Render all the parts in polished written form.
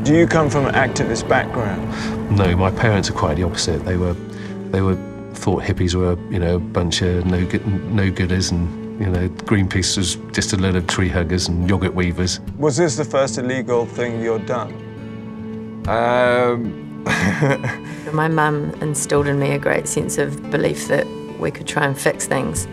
Do you come from an activist background? No, my parents are quite the opposite. They thought hippies were, you know, a bunch of no-gooders, and, you know, Greenpeace was just a load of tree huggers and yogurt weavers. Was this the first illegal thing you'd done? My mum instilled in me a great sense of belief that we could try and fix things.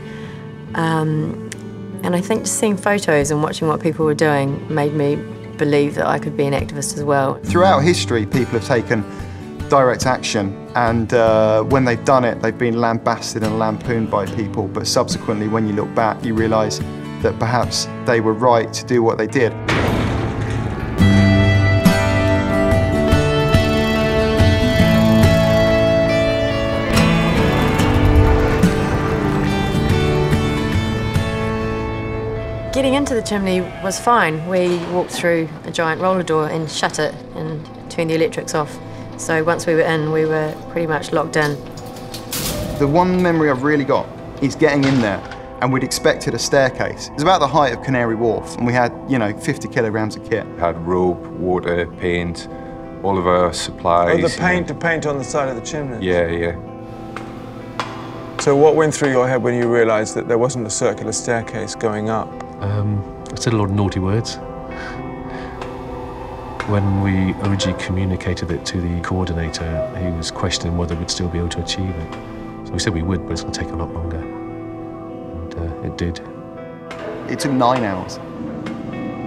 And I think just seeing photos and watching what people were doing made me believe that I could be an activist as well. Throughout history, people have taken direct action, and when they've done it, they've been lambasted and lampooned by people, but subsequently, when you look back, you realise that perhaps they were right to do what they did. Getting into the chimney was fine. We walked through a giant roller door and shut it and turned the electrics off. So once we were in, we were pretty much locked in. The one memory I've really got is getting in there, and we'd expected a staircase. It was about the height of Canary Wharf, and we had, you know, 50 kilograms of kit. We had rope, water, paint, all of our supplies. Oh, the paint, to paint on the side of the chimney? Yeah, yeah. So what went through your head when you realised that there wasn't a circular staircase going up? I said a lot of naughty words. When we originally communicated it to the coordinator, he was questioning whether we'd still be able to achieve it. So we said we would, but it's going to take a lot longer. And it did. It took 9 hours.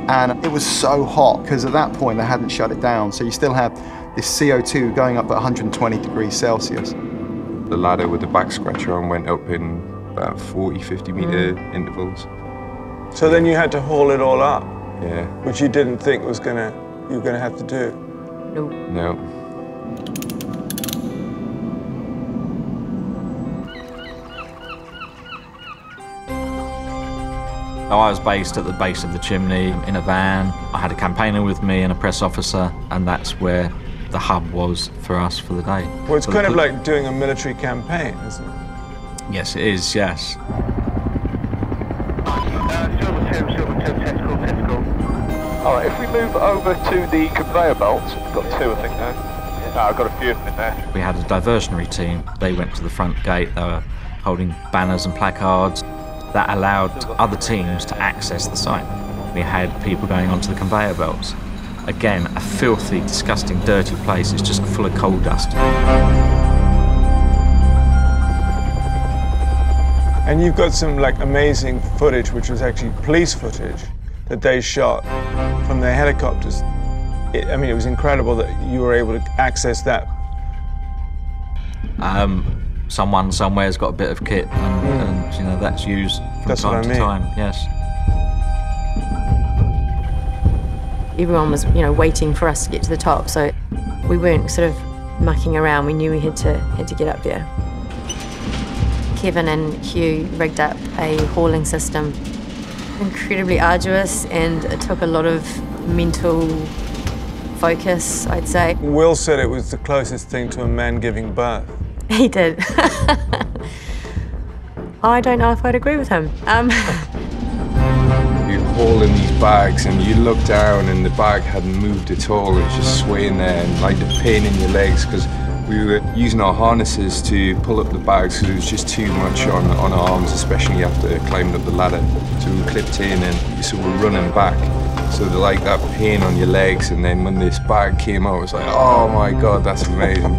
And it was so hot, because at that point they hadn't shut it down, so you still had this CO2 going up at 120 degrees Celsius. The ladder with the back scratcher on went up in about 40, 50 metre intervals. So then you had to haul it all up? Yeah. Which you didn't think you were going to have to do? No. No. I was based at the base of the chimney in a van. I had a campaigner with me and a press officer, and that's where the hub was for us for the day. Well, it's kind of like doing a military campaign, isn't it? Yes, it is, yes. All right, if we move over to the conveyor belts, we've got 2, I think, there. I've got a few of them in there. We had a diversionary team. They went to the front gate. They were holding banners and placards that allowed other teams to access the site. We had people going onto the conveyor belts. Again, a filthy, disgusting, dirty place. It's just full of coal dust. And you've got some like amazing footage, which was actually police footage that they shot from their helicopters. I mean, it was incredible that you were able to access that. Someone somewhere's got a bit of kit, and you know, that's used from time to time. Yes. Everyone was, you know, waiting for us to get to the top, so we weren't sort of mucking around. We knew we had to get up there. Kevin and Hugh rigged up a hauling system. Incredibly arduous, and it took a lot of mental focus, I'd say. Will said it was the closest thing to a man giving birth. He did. I don't know if I'd agree with him. You'd haul in these bags and you look down and the bag hadn't moved at all. It was just swaying there, and like the pain in your legs, because we were using our harnesses to pull up the bags because it was just too much on our arms, especially after climbing up the ladder. So we clipped in and so we're running back. So like that pain on your legs, and then when this bag came out, it was like, oh my God, that's amazing.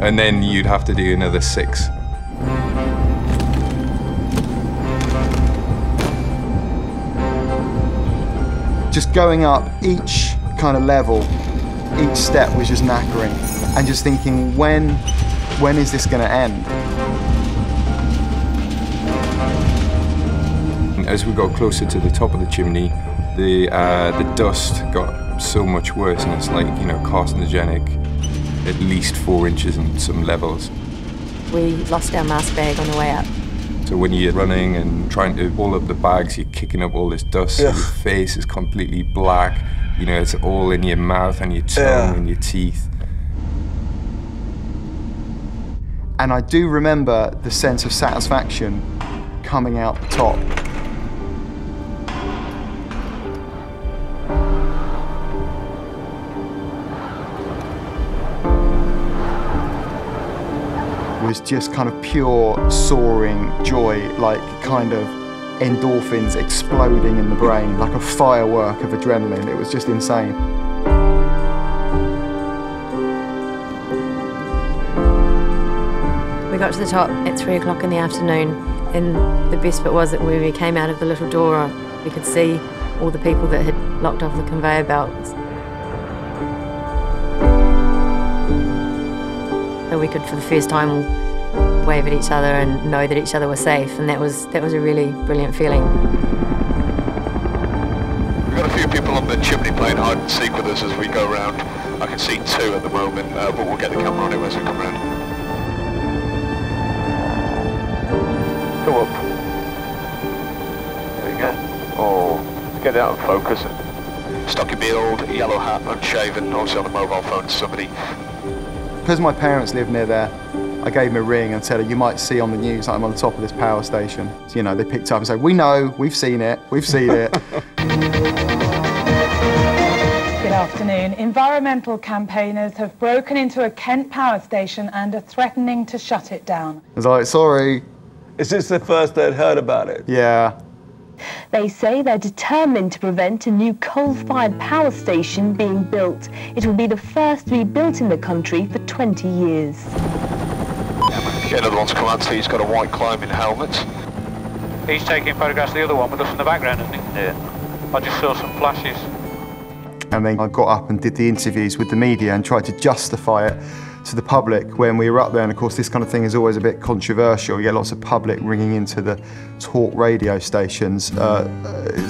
And then you'd have to do another 6. Just going up each kind of level, each step was just knackering, and just thinking, when is this going to end? As we got closer to the top of the chimney, the dust got so much worse, and it's like, you know, carcinogenic, at least 4 inches in some levels. We lost our mask bag on the way up. So when you're running and trying to haul up the bags, you're kicking up all this dust. Yeah. Your face is completely black. You know, it's all in your mouth and your tongue and your teeth. And I do remember the sense of satisfaction coming out the top. was just kind of pure soaring joy, like kind of endorphins exploding in the brain, like a firework of adrenaline. It was just insane. We got to the top at 3 o'clock in the afternoon, and the best bit was that when we came out of the little door, we could see all the people that had locked off the conveyor belts. So we could, for the first time, wave at each other and know that each other were safe, and that was a really brilliant feeling. We've got a few people on the chimney playing hide and seek with us as we go round. I can see 2 at the moment, but we'll get the camera on him as we come round. Go up. There you go. Oh, get out of focus. Stocky build, yellow hat, unshaven, obviously on a mobile phone to somebody. Because my parents live near there, I gave them a ring and said, you might see on the news that I'm on the top of this power station. So, you know, they picked up and said, we know, we've seen it. Good afternoon. Environmental campaigners have broken into a Kent power station and are threatening to shut it down. I was like, sorry. Is this the first they'd heard about it? Yeah. They say they're determined to prevent a new coal-fired power station being built. It will be the first to be built in the country for 20 years. Get another one to come out, so he's got a white climbing helmet. He's taking photographs of the other one with us in the background, isn't he? Yeah. I just saw some flashes. And then I got up and did the interviews with the media and tried to justify it to the public when we were up there. And of course, this kind of thing is always a bit controversial. You get lots of public ringing into the talk radio stations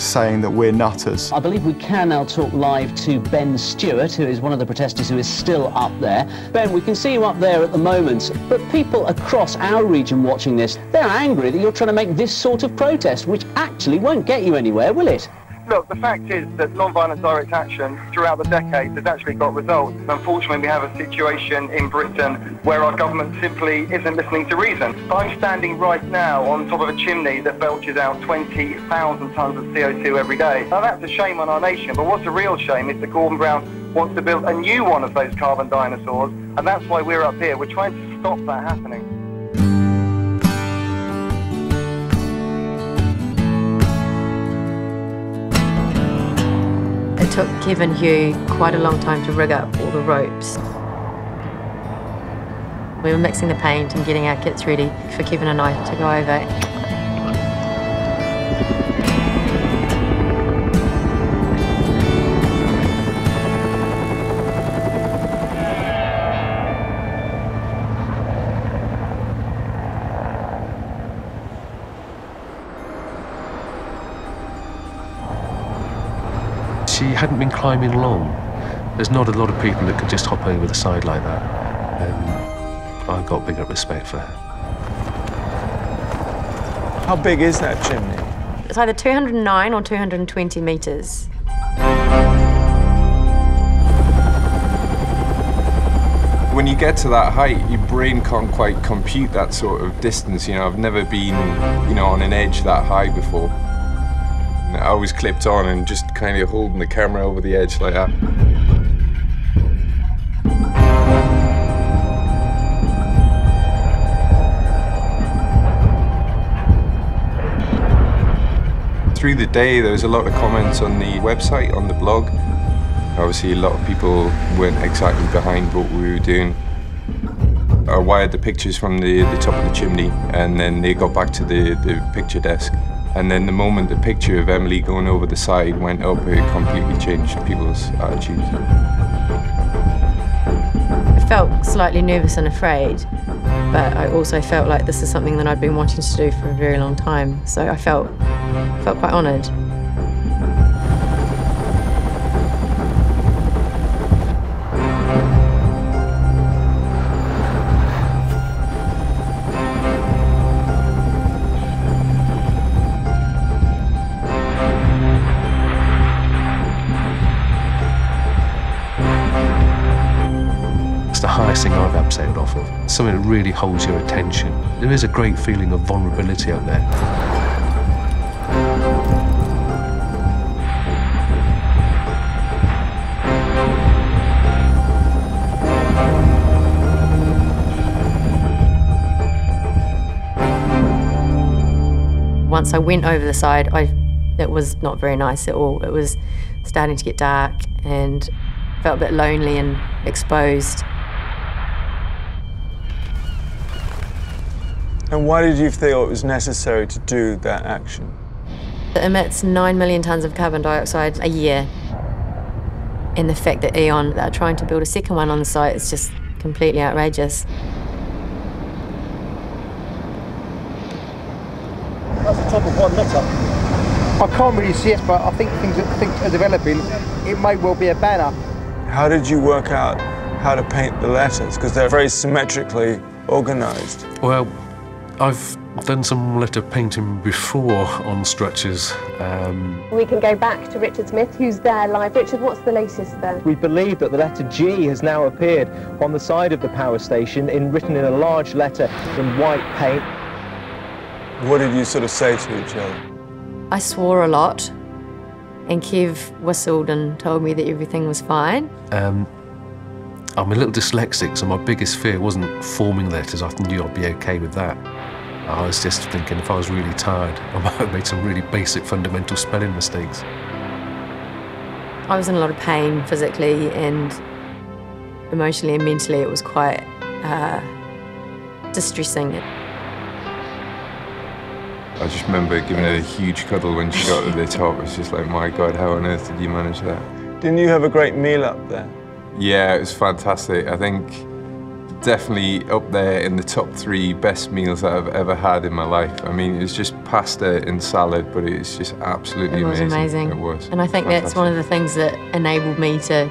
saying that we're nutters. I believe we can now talk live to Ben Stewart, who is one of the protesters who is still up there. Ben, we can see you up there at the moment, but people across our region watching this, they're angry that you're trying to make this sort of protest, which actually won't get you anywhere, will it? Look, the fact is that non-violent direct action throughout the decades has actually got results. Unfortunately, we have a situation in Britain where our government simply isn't listening to reason. I'm standing right now on top of a chimney that belches out 20,000 tonnes of CO2 every day. Now, that's a shame on our nation, but what's the real shame is that Gordon Brown wants to build a new one of those carbon dinosaurs, and that's why we're up here. We're trying to stop that happening. It took Kev and Hugh quite a long time to rig up all the ropes. We were mixing the paint and getting our kits ready for Kevin and I to go over. She hadn't been climbing along. There's not a lot of people that could just hop over the side like that. I've got bigger respect for her. How big is that chimney? It's either 209 or 220 metres. When you get to that height, your brain can't quite compute that sort of distance. You know, I've never been, you know, on an edge that high before. I was clipped on and just kind of holding the camera over the edge like that. Through the day, there was a lot of comments on the website, on the blog. Obviously, a lot of people weren't exactly behind what we were doing. I wired the pictures from the top of the chimney, and then they got back to the picture desk. And then the moment the picture of Emily going over the side went up, it completely changed people's attitudes. I felt slightly nervous and afraid, but I also felt like this is something that I'd been wanting to do for a very long time. So I felt quite honoured. The highest thing I've abseiled off of. Something that really holds your attention. There is a great feeling of vulnerability out there. once I went over the side, it was not very nice at all. It was starting to get dark and felt a bit lonely and exposed. And why did you feel it was necessary to do that action? It emits 9 million tonnes of carbon dioxide a year. And the fact that E.ON are trying to build a second one on the site is just completely outrageous. That's the top of one letter. I can't really see it, but I think things are developing. It may well be a banner. How did you work out how to paint the letters? Because they're very symmetrically organised. Well, I've done some letter painting before on structures. We can go back to Richard Smith, who's there live. Richard, what's the latest there? We believe that the letter G has now appeared on the side of the power station, written in a large letter in white paint. What did you sort of say to each other? I swore a lot, and Kev whistled and told me that everything was fine. I'm a little dyslexic, so my biggest fear wasn't forming letters. I knew I'd be okay with that. I was just thinking if I was really tired, I might have made some really basic fundamental spelling mistakes. I was in a lot of pain physically and emotionally and mentally. It was quite distressing. I just remember giving her a huge cuddle when she got to the top. It was just like, my God, how on earth did you manage that? Didn't you have a great meal up there? Yeah, it was fantastic. I think definitely up there in the top 3 best meals that I've ever had in my life. I mean, it was just pasta and salad, but it was just absolutely amazing. It was amazing. It was. And I think that's one of the things that enabled me to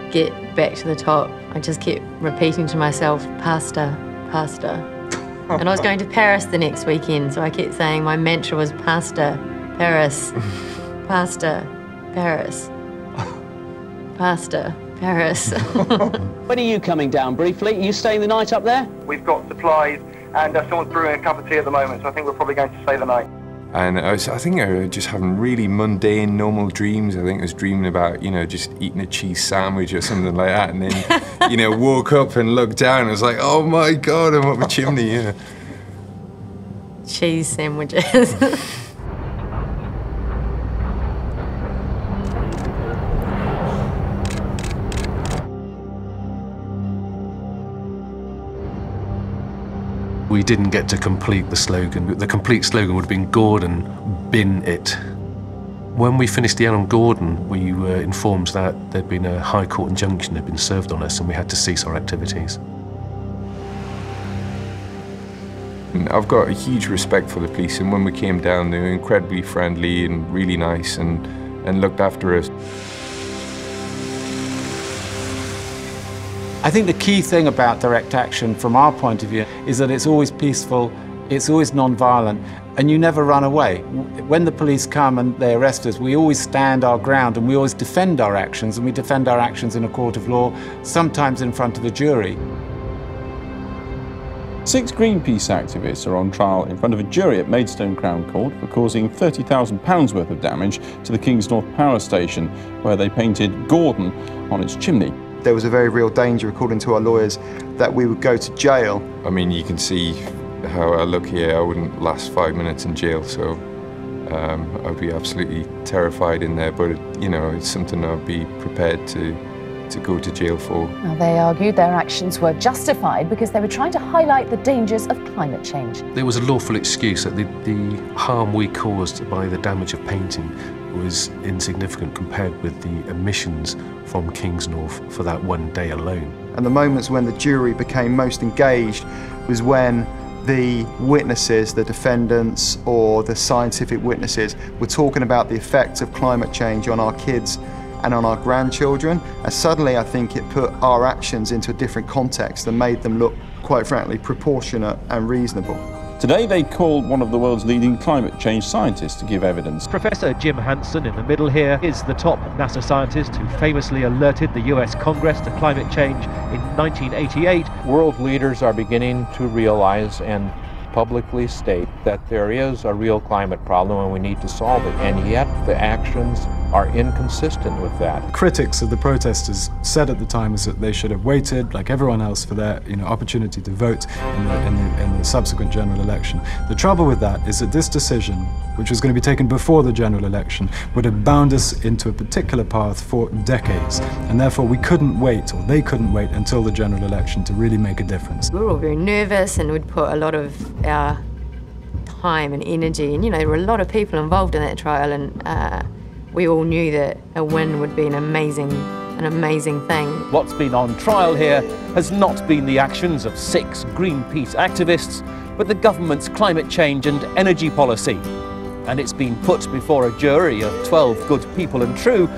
get back to the top. I just kept repeating to myself, pasta, pasta. And I was going to Paris the next weekend, so I kept saying my mantra was pasta, Paris, pasta, Paris, pasta, Paris. When are you coming down briefly? Are you staying the night up there? We've got supplies and someone's brewing a cup of tea at the moment, so I think we're probably going to stay the night. And I think I was just having really mundane, normal dreams. I think I was dreaming about, you know, just eating a cheese sandwich or something like that. And then, you know, woke up and looked down and was like, oh my God, I'm up a chimney, yeah. Cheese sandwiches. We didn't get to complete the slogan. The complete slogan would have been Gordon, bin it. When we finished the ad on Gordon, we were informed that there'd been a High Court injunction had been served on us and we had to cease our activities. I've got a huge respect for the police, and when we came down, they were incredibly friendly and really nice and looked after us. I think the key thing about direct action from our point of view is that it's always peaceful, it's always non-violent, and you never run away. When the police come and they arrest us, we always stand our ground and we always defend our actions, and we defend our actions in a court of law, sometimes in front of a jury. 6 Greenpeace activists are on trial in front of a jury at Maidstone Crown Court for causing £30,000 worth of damage to the Kingnort power station, where they painted Gordon on its chimney. There was a very real danger, according to our lawyers, that we would go to jail. I mean, you can see how I look here. I wouldn't last 5 minutes in jail, so I'd be absolutely terrified in there. But, you know, it's something I'd be prepared to go to jail for. Now, they argued their actions were justified because they were trying to highlight the dangers of climate change. There was a lawful excuse that the harm we caused by the damage of painting was insignificant compared with the emissions from Kingnort for that one day alone. And the moments when the jury became most engaged was when the witnesses, the defendants or the scientific witnesses, were talking about the effects of climate change on our kids and on our grandchildren. And suddenly I think it put our actions into a different context and made them look, quite frankly, proportionate and reasonable. Today they called one of the world's leading climate change scientists to give evidence. Professor Jim Hansen in the middle here is the top NASA scientist who famously alerted the US Congress to climate change in 1988. World leaders are beginning to realize and publicly state that there is a real climate problem and we need to solve it, and yet the actions are inconsistent with that. Critics of the protesters said at the time was that they should have waited, like everyone else, for their opportunity to vote in the subsequent general election. The trouble with that is that this decision, which was going to be taken before the general election, would have bound us into a particular path for decades, and therefore we couldn't wait, or they couldn't wait, until the general election to really make a difference. We were all very nervous and we'd put a lot of our time and energy, and there were a lot of people involved in that trial, and we all knew that a win would be an amazing thing. What's been on trial here has not been the actions of 6 Greenpeace activists, but the government's climate change and energy policy. And it's been put before a jury of 12 good people and true,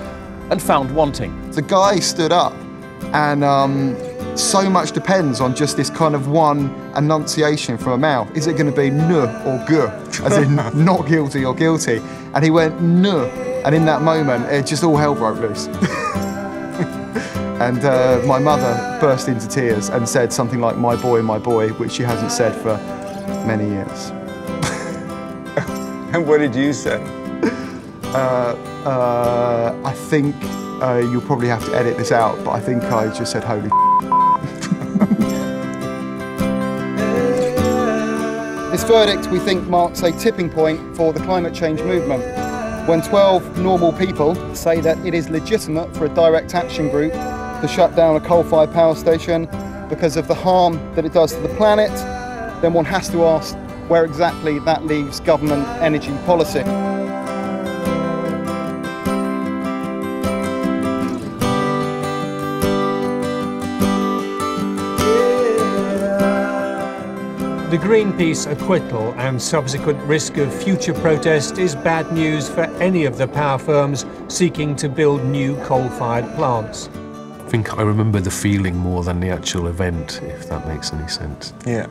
and found wanting. The guy stood up, and so much depends on just this kind of one enunciation from a mouth. Is it going to be "n" or "g", as in not guilty or guilty? And he went "n", and in that moment, it just all hell broke loose. And my mother burst into tears and said something like my boy," which she hasn't said for many years. And what did you say? I think you'll probably have to edit this out, but I think I just said holy This verdict, we think, marks a tipping point for the climate change movement, when 12 normal people say that it is legitimate for a direct action group to shut down a coal-fired power station because of the harm that it does to the planet. Then one has to ask where exactly that leaves government energy policy. The Greenpeace acquittal and subsequent risk of future protest is bad news for any of the power firms seeking to build new coal-fired plants. I think I remember the feeling more than the actual event, if that makes any sense. Yeah.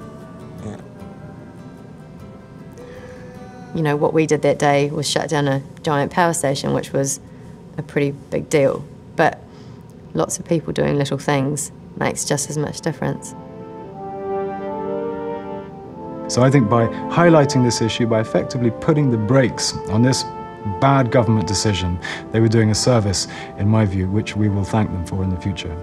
What we did that day was shut down a giant power station, which was a pretty big deal. But lots of people doing little things makes just as much difference. So I think by highlighting this issue, by effectively putting the brakes on this bad government decision, they were doing a service, in my view, which we will thank them for in the future.